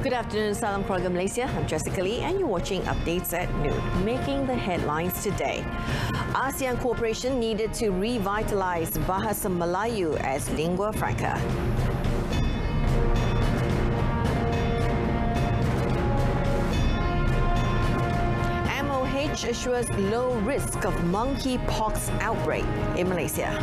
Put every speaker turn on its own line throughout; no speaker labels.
Good afternoon, Salam Keluarga Malaysia. I'm Jessica Lee and you're watching Updates at Noon. Making the headlines today. ASEAN cooperation needed to revitalize Bahasa Melayu as lingua franca. MOH assures low risk of monkeypox outbreak in Malaysia.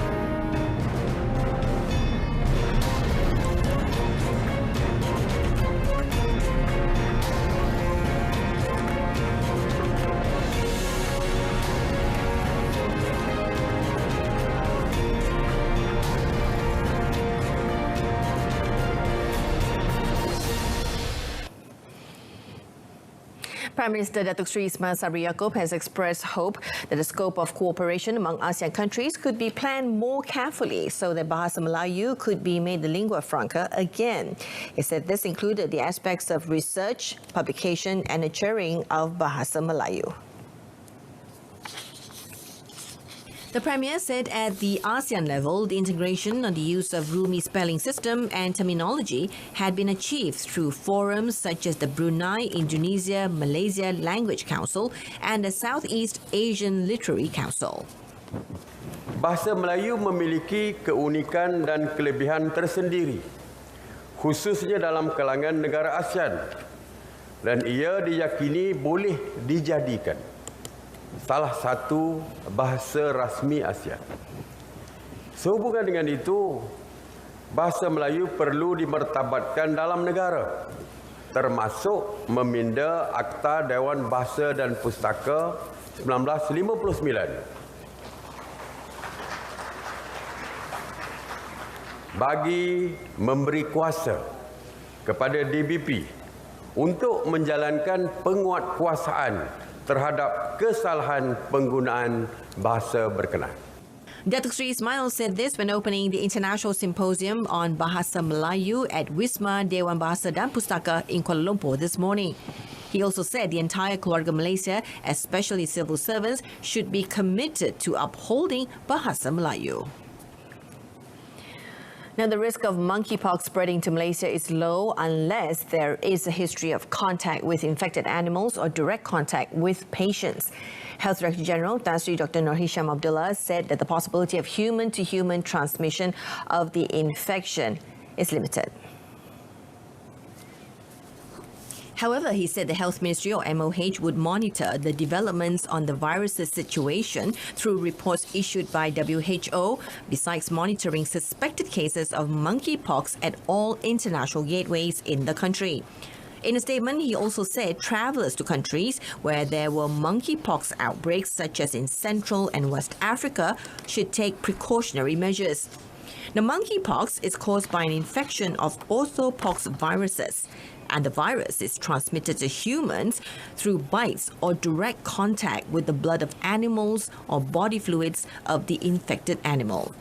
Prime Minister Datuk Seri Ismail Sabri Yaakob has expressed hope that the scope of cooperation among ASEAN countries could be planned more carefully so that Bahasa Melayu could be made the lingua franca again. He said this included the aspects of research, publication and nurturing of Bahasa Melayu. The Premier said at the ASEAN level, the integration on the use of Rumi spelling system and terminology had been achieved through forums such as the Brunei, Indonesia, Malaysia Language Council and the Southeast Asian Literary Council.
Bahasa Melayu memiliki keunikan dan kelebihan tersendiri, khususnya dalam kalangan negara ASEAN, dan ia diyakini boleh dijadikan salah satu bahasa rasmi ASEAN. Sehubungan dengan itu, bahasa Melayu perlu dimartabatkan dalam negara, termasuk meminda Akta Dewan Bahasa dan Pustaka 1959. Bagi memberi kuasa kepada DBP untuk menjalankan penguatkuasaan terhadap kesalahan penggunaan bahasa berkenaan.
Datuk Seri Ismail said this when opening the International Symposium on Bahasa Melayu at Wisma Dewan Bahasa dan Pustaka in Kuala Lumpur this morning. He also said the entire Keluarga Malaysia, especially civil servants, should be committed to upholding Bahasa Melayu. Now, the risk of monkeypox spreading to Malaysia is low unless there is a history of contact with infected animals or direct contact with patients. Health Director General Tan Sri Dr. Nur Hisham Abdullah said that the possibility of human-to-human transmission of the infection is limited. However, he said the Health Ministry or MOH would monitor the developments on the virus's situation through reports issued by WHO, besides monitoring suspected cases of monkeypox at all international gateways in the country. In a statement, he also said travellers to countries where there were monkeypox outbreaks, such as in Central and West Africa, should take precautionary measures. Now, monkeypox is caused by an infection of orthopox viruses, and the virus is transmitted to humans through bites or direct contact with the blood of animals or body fluids of the infected animal.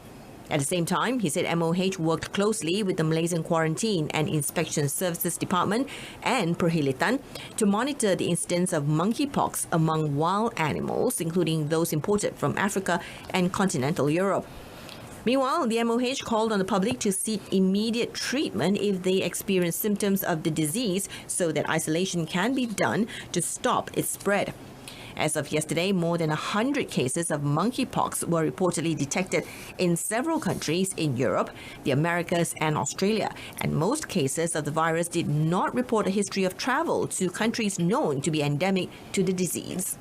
At the same time, he said MOH worked closely with the Malaysian Quarantine and Inspection Services Department and Perhilitan to monitor the incidence of monkeypox among wild animals, including those imported from Africa and continental Europe. Meanwhile, the MOH called on the public to seek immediate treatment if they experience symptoms of the disease so that isolation can be done to stop its spread. As of yesterday, more than 100 cases of monkeypox were reportedly detected in several countries in Europe, the Americas and Australia, and most cases of the virus did not report a history of travel to countries known to be endemic to the disease.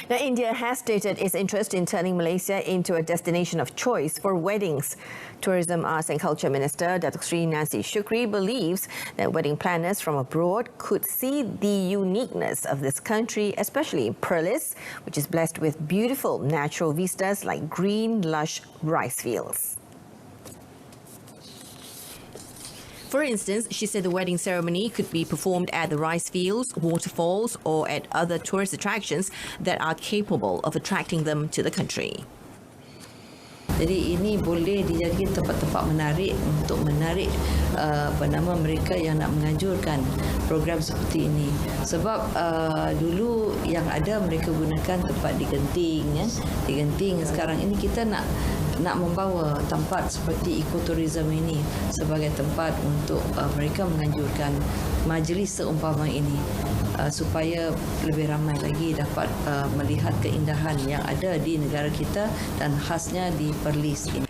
Now, India has stated its interest in turning Malaysia into a destination of choice for weddings. Tourism, Arts and Culture Minister Datuk Seri Nancy Shukri believes that wedding planners from abroad could see the uniqueness of this country, especially in Perlis, which is blessed with beautiful natural vistas like green, lush rice fields. For instance, she said the wedding ceremony could be performed at the rice fields, waterfalls, or at other tourist attractions that are capable of attracting them to the country.
Jadi ini boleh dijadikan tempat-tempat menarik untuk menarik mereka yang nak menganjurkan program seperti ini. Sebab dulu yang ada mereka gunakan tempat di Genting, ya. Di Genting sekarang ini kita nak nak membawa tempat seperti ekoturism ini sebagai tempat untuk mereka menganjurkan majlis seumpama ini supaya lebih ramai lagi dapat melihat keindahan yang ada di negara kita dan khasnya di Perlis ini.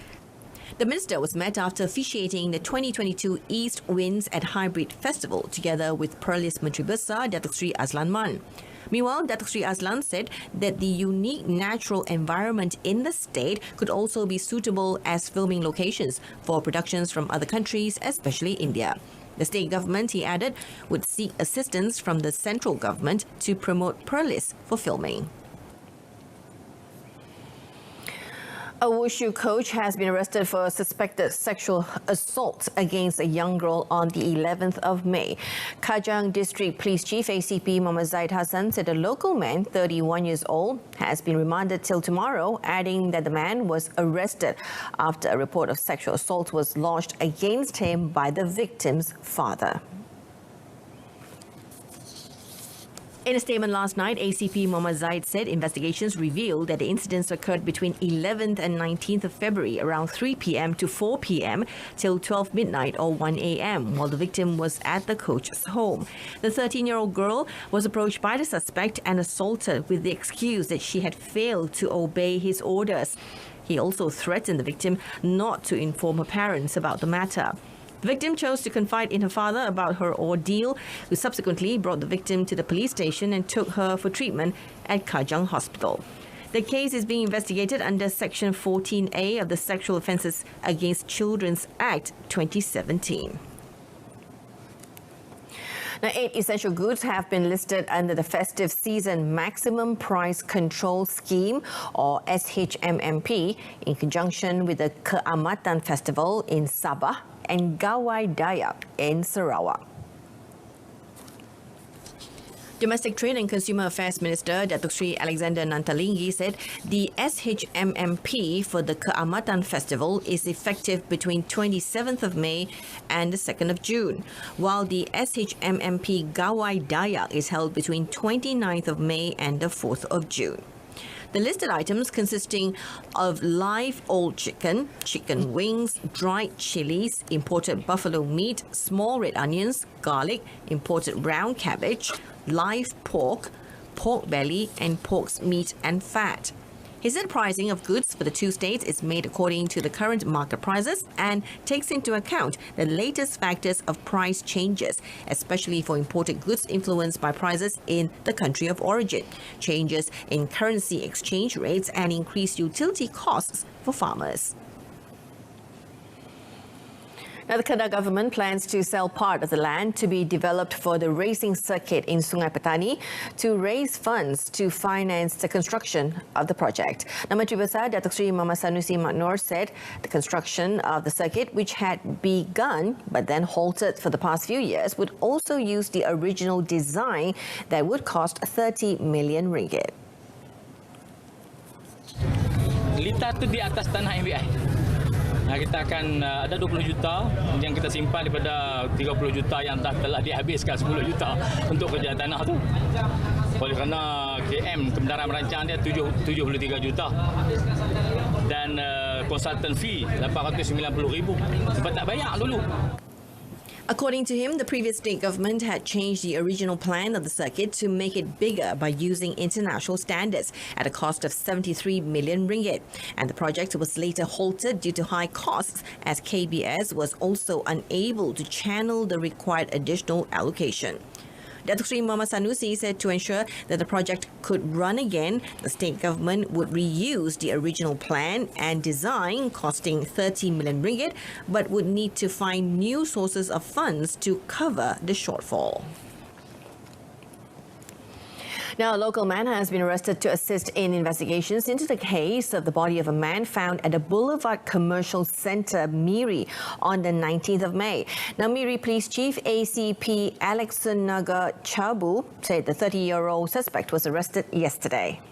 The minister was met after officiating the 2022 East Winds at Hybrid Festival together with Perlis Menteri Besar Datuk Seri Azlan Man. Meanwhile, Datuk Seri Azlan said that the unique natural environment in the state could also be suitable as filming locations for productions from other countries, especially India. The state government, he added, would seek assistance from the central government to promote Perlis for filming. A wushu coach has been arrested for suspected sexual assault against a young girl on the 11th of May. Kajang District Police Chief ACP Muhammad Zaid Hassan said a local man, 31 years old, has been remanded till tomorrow, adding that the man was arrested after a report of sexual assault was lodged against him by the victim's father. In a statement last night, ACP Muhammad Zaid said investigations revealed that the incidents occurred between 11th and 19th of February around 3 p.m. to 4 p.m. till 12 midnight or 1 a.m. while the victim was at the coach's home. The 13-year-old girl was approached by the suspect and assaulted with the excuse that she had failed to obey his orders. He also threatened the victim not to inform her parents about the matter. The victim chose to confide in her father about her ordeal, who subsequently brought the victim to the police station and took her for treatment at Kajang Hospital. The case is being investigated under Section 14A of the Sexual Offences Against Children's Act 2017. Now, 8 essential goods have been listed under the Festive Season Maximum Price Control Scheme, or SHMMP, in conjunction with the Keamatan Festival in Sabah and Gawai Dayak in Sarawak. Domestic Trade and Consumer Affairs Minister Datuk Seri Alexander Nantalinggi said the SHMMP for the Keamatan Festival is effective between 27th of May and the 2nd of June, while the SHMMP Gawai Dayak is held between 29th of May and the 4th of June. The listed items consisting of live old chicken, chicken wings, dried chilies, imported buffalo meat, small red onions, garlic, imported brown cabbage, live pork, pork belly and pork's meat and fat. He said pricing of goods for the two states is made according to the current market prices and takes into account the latest factors of price changes, especially for imported goods influenced by prices in the country of origin, changes in currency exchange rates and increased utility costs for farmers. Now, the Kerana government plans to sell part of the land to be developed for the racing circuit in Sungai Petani to raise funds to finance the construction of the project. Now, Menteri Besar Datuk Seri Muhammad Sanusi Maknor said the construction of the circuit, which had begun but then halted for the past few years, would also use the original design that would cost 30 million ringgit.
Litar tu di atas tanah MBI. Kita akan ada 20 juta yang kita simpan daripada 30 juta yang telah dihabiskan 10 juta untuk kerja tanah tu. Oleh kerana KM kebenaran merancang dia 73 juta dan consultant fee 890,000 sebab tak bayar dulu.
According to him, the previous state government had changed the original plan of the circuit to make it bigger by using international standards at a cost of 73 million ringgit. And the project was later halted due to high costs as KBS was also unable to channel the required additional allocation. Datuk Seri Muhammad Sanusi said to ensure that the project could run again, the state government would reuse the original plan and design costing 30 million ringgit, but would need to find new sources of funds to cover the shortfall. Now, a local man has been arrested to assist in investigations into the case of the body of a man found at the Boulevard Commercial Centre, Miri, on the 19th of May. Now, Miri Police Chief ACP Alexander Chabu said the 30-year-old suspect was arrested yesterday.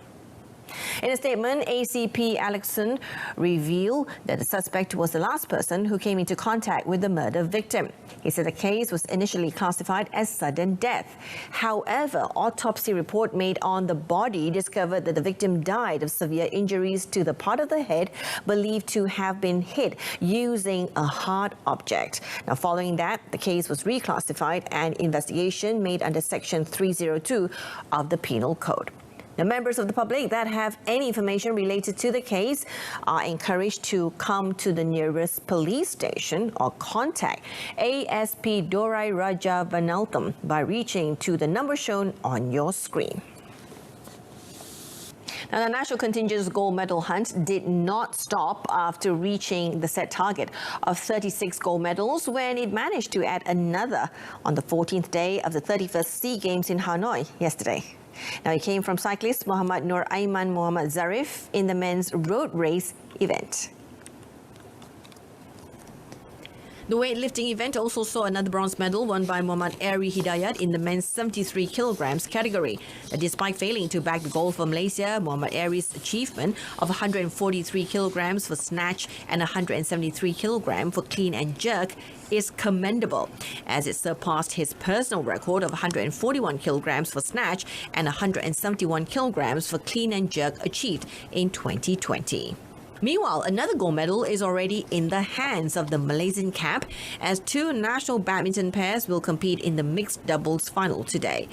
In a statement, ACP Alexson revealed that the suspect was the last person who came into contact with the murder victim. He said the case was initially classified as sudden death. However, autopsy report made on the body discovered that the victim died of severe injuries to the part of the head believed to have been hit using a hard object. Now, following that, the case was reclassified and investigation made under Section 302 of the Penal Code. Now, members of the public that have any information related to the case are encouraged to come to the nearest police station or contact ASP Dorai Raja Vanaltham by reaching to the number shown on your screen. Now, the national contingent's gold medal hunt did not stop after reaching the set target of 36 gold medals when it managed to add another on the 14th day of the 31st SEA Games in Hanoi yesterday. Now, it came from cyclist Muhammad Nur Aiman Muhammad Zarif in the men's road race event. The weightlifting event also saw another bronze medal won by Muhammad Ari Hidayat in the men's 73 kilograms category. Despite failing to bag the gold for Malaysia, Muhammad Ari's achievement of 143 kilograms for snatch and 173 kilograms for clean and jerk is commendable, as it surpassed his personal record of 141 kilograms for snatch and 171 kilograms for clean and jerk achieved in 2020. Meanwhile, another gold medal is already in the hands of the Malaysian camp, as two national badminton pairs will compete in the mixed doubles final today.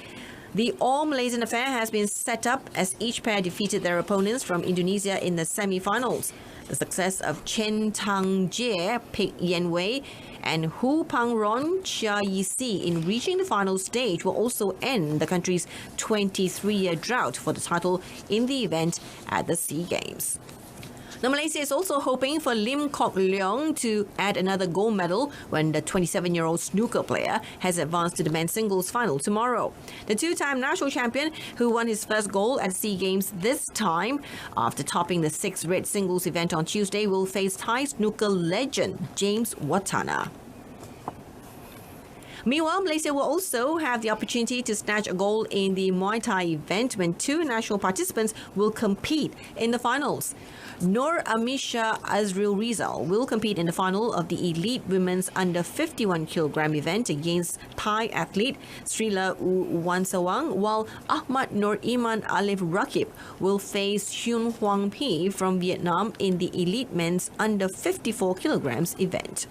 The all-Malaysian affair has been set up as each pair defeated their opponents from Indonesia in the semi-finals. The success of Chen Tang Jie, Pik Yen Wei, and Hu Pang Ron Chia Yi Si in reaching the final stage will also end the country's 23-year drought for the title in the event at the SEA Games. Now, Malaysia is also hoping for Lim Kok Leong to add another gold medal when the 27-year-old snooker player has advanced to the men's singles final tomorrow. The two-time national champion, who won his first gold at SEA Games this time after topping the 6-red singles event on Tuesday, will face Thai snooker legend James Watana. Meanwhile, Malaysia will also have the opportunity to snatch a gold in the Muay Thai event when two national participants will compete in the finals. Nur Amisha Azril Rizal will compete in the final of the elite women's under 51 kilogram event against Thai athlete Srila Wansawang, while Ahmad Nur Iman Alif Rakib will face Hyun Huang Pi from Vietnam in the elite men's under 54 kilograms event.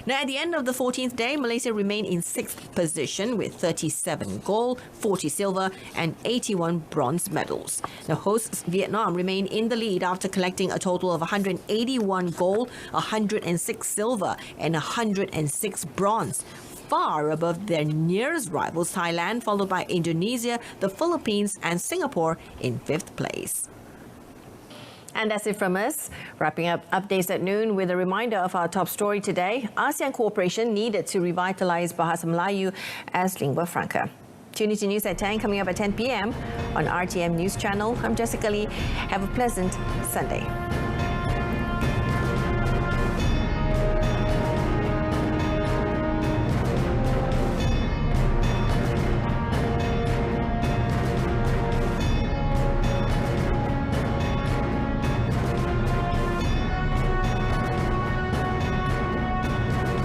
Now, at the end of the 14th day, Malaysia remained in 6th position with 37 gold, 40 silver and 81 bronze medals. The hosts Vietnam remained in the lead after collecting a total of 181 gold, 106 silver and 106 bronze, far above their nearest rivals Thailand, followed by Indonesia, the Philippines and Singapore in 5th place. And that's it from us. Wrapping up updates at noon with a reminder of our top story today. ASEAN cooperation needed to revitalize Bahasa Melayu as lingua franca. Tune into News at 10 coming up at 10 p.m. on RTM News Channel. I'm Jessica Lee. Have a pleasant Sunday.